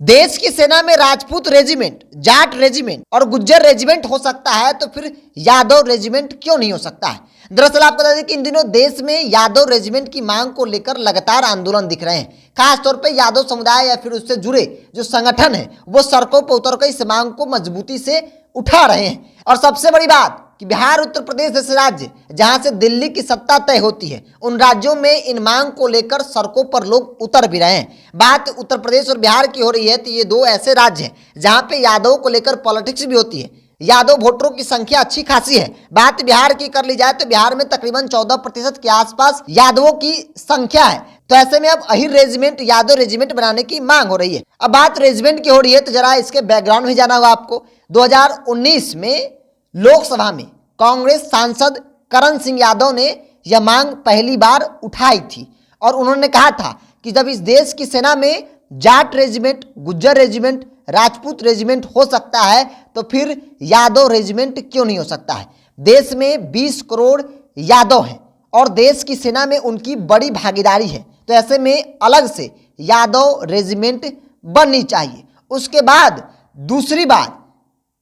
देश की सेना में राजपूत रेजिमेंट, जाट रेजिमेंट और गुज्जर रेजिमेंट हो सकता है तो फिर यादव रेजिमेंट क्यों नहीं हो सकता है। दरअसल आपको बता दें कि इन दिनों देश में यादव रेजिमेंट की मांग को लेकर लगातार आंदोलन दिख रहे हैं। खासतौर पे यादव समुदाय या फिर उससे जुड़े जो संगठन है वो सड़कों पर उतरकर इस मांग को मजबूती से उठा रहे हैं। और सबसे बड़ी बात कि बिहार, उत्तर प्रदेश जैसे राज्य जहां से दिल्ली की सत्ता तय होती है, उन राज्यों में इन मांग को लेकर सड़कों पर लोग उतर भी रहे हैं। बात उत्तर प्रदेश और बिहार की हो रही है तो ये दो ऐसे राज्य हैं जहां पे यादवों को लेकर पॉलिटिक्स भी होती है। यादव वोटरों की संख्या अच्छी खासी है। बात बिहार की कर ली जाए तो बिहार में तकरीबन 14% के आसपास यादवों की संख्या है। तो ऐसे में अब अहिर रेजिमेंट यादव रेजिमेंट बनाने की मांग हो रही है। अब बात रेजिमेंट की हो रही है तो जरा इसके बैकग्राउंड भी जाना होगा आपको। 2019 में लोकसभा में कांग्रेस सांसद करण सिंह यादव ने यह मांग पहली बार उठाई थी और उन्होंने कहा था कि जब इस देश की सेना में Jat regiment, Gujjar regiment, Rajput regiment हो सकता है तो फिर यादव रेजिमेंट क्यों नहीं हो सकता है। देश में 20 करोड़ यादव हैं और देश की सेना में उनकी बड़ी भागीदारी है, तो ऐसे में अलग से यादव रेजिमेंट बननी चाहिए। उसके बाद दूसरी बात,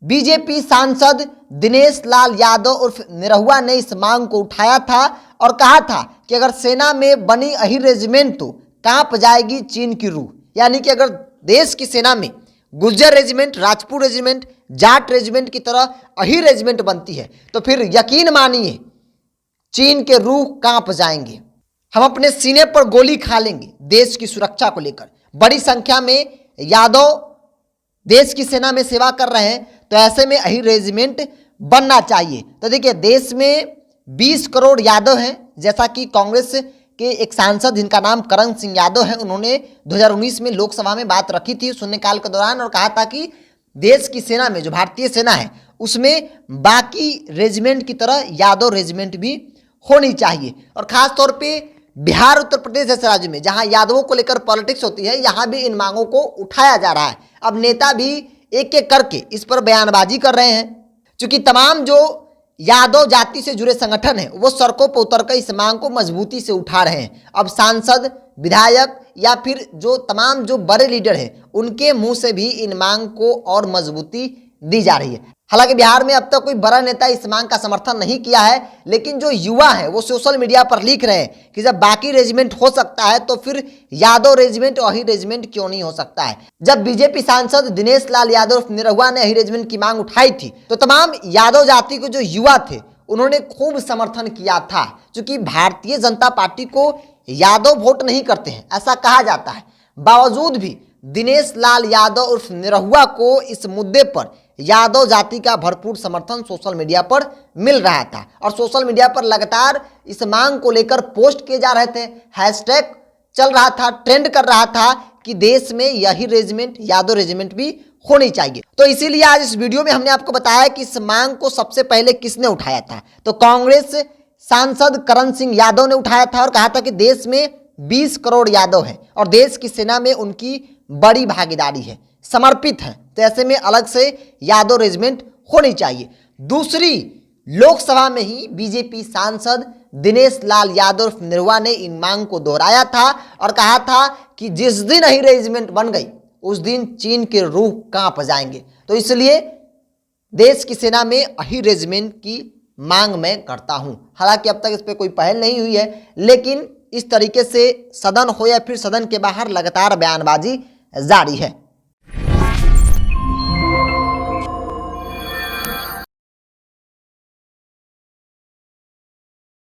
बीजेपी सांसद दिनेश लाल यादव उर्फ निरहुआ ने इस मांग को उठाया था और कहा था कि अगर सेना में बनी अहिर रेजिमेंट तो कांप जाएगी चीन की रूह। यानी कि अगर देश की सेना में Gujjar regiment, Rajput regiment, Jat regiment की तरह अहिर रेजिमेंट बनती है तो फिर यकीन मानिए चीन के रूह कांप जाएंगे। हम अपने सीने पर गोली खा लेंगे देश की सुरक्षा को लेकर। बड़ी संख्या में यादव देश की सेना में सेवा कर रहे हैं तो ऐसे में अहिर रेजिमेंट बनना चाहिए। तो देखिए, देश में 20 करोड़ यादव हैं, जैसा कि कांग्रेस के एक सांसद जिनका नाम करण सिंह यादव है, उन्होंने 2019 में लोकसभा में बात रखी थी शून्यकाल के दौरान और कहा था कि देश की सेना में जो भारतीय सेना है उसमें बाकी रेजिमेंट की तरह यादव रेजिमेंट भी होनी चाहिए। और खास तौर पे बिहार, उत्तर प्रदेश जैसे राज्य में जहां यादवों को लेकर पॉलिटिक्स होती है, यहां भी इन मांगों को उठाया जा रहा है। अब नेता भी एक एक करके इस पर बयानबाजी कर रहे हैं। क्योंकि तमाम जो यादव जाति से जुड़े संगठन हैं वो सड़कों पर उतरकर इस मांग को मजबूती से उठा रहे हैं। अब सांसद, विधायक या फिर जो तमाम जो बड़े लीडर हैं उनके मुंह से भी इन मांग को और मजबूती दी जा रही है। हालांकि बिहार में अब तक कोई बड़ा नेता इस मांग का समर्थन नहीं किया है, लेकिन जो युवा हैं वो सोशल मीडिया पर लिख रहे हैं कि जब बाकी रेजिमेंट हो सकता है तो फिर यादव रेजिमेंट और अहिर रेजिमेंट क्यों नहीं हो सकता है। जब बीजेपी सांसद दिनेश लाल यादव निरहुआ ने अहिर रेजिमेंट की मांग उठाई थी तो तमाम यादव जाति के जो युवा थे उन्होंने खूब समर्थन किया था। क्योंकि भारतीय जनता पार्टी को यादव वोट नहीं करते हैं ऐसा कहा जाता है, बावजूद भी दिनेश लाल यादव उर्फ निरहुआ को इस मुद्दे पर यादव जाति का भरपूर समर्थन सोशल मीडिया पर मिल रहा था और सोशल मीडिया पर लगातार इस मांग को लेकर पोस्ट किए जा रहे थे। हैशटैग चल रहा था, ट्रेंड कर रहा था कि देश में यही रेजिमेंट, यादव रेजिमेंट भी होनी चाहिए। तो इसीलिए आज इस वीडियो में हमने आपको बताया कि इस मांग को सबसे पहले किसने उठाया था। तो कांग्रेस सांसद करण सिंह यादव ने उठाया था और कहा था कि देश में 20 करोड़ यादव हैं और देश की सेना में उनकी बड़ी भागीदारी है, समर्पित है, तो ऐसे में अलग से यादव रेजिमेंट होनी चाहिए। दूसरी, लोकसभा में ही बीजेपी सांसद दिनेश लाल यादव निरहुआ ने इन मांग को दोहराया था और कहा था कि जिस दिन अहिर रेजिमेंट बन गई उस दिन चीन के रूह कांप जाएंगे। तो इसलिए देश की सेना में अहिर रेजिमेंट की मांग मैं करता हूं। हालांकि अब तक इस पर कोई पहल नहीं हुई है, लेकिन इस तरीके से सदन हो या फिर सदन के बाहर लगातार बयानबाजी जारी है।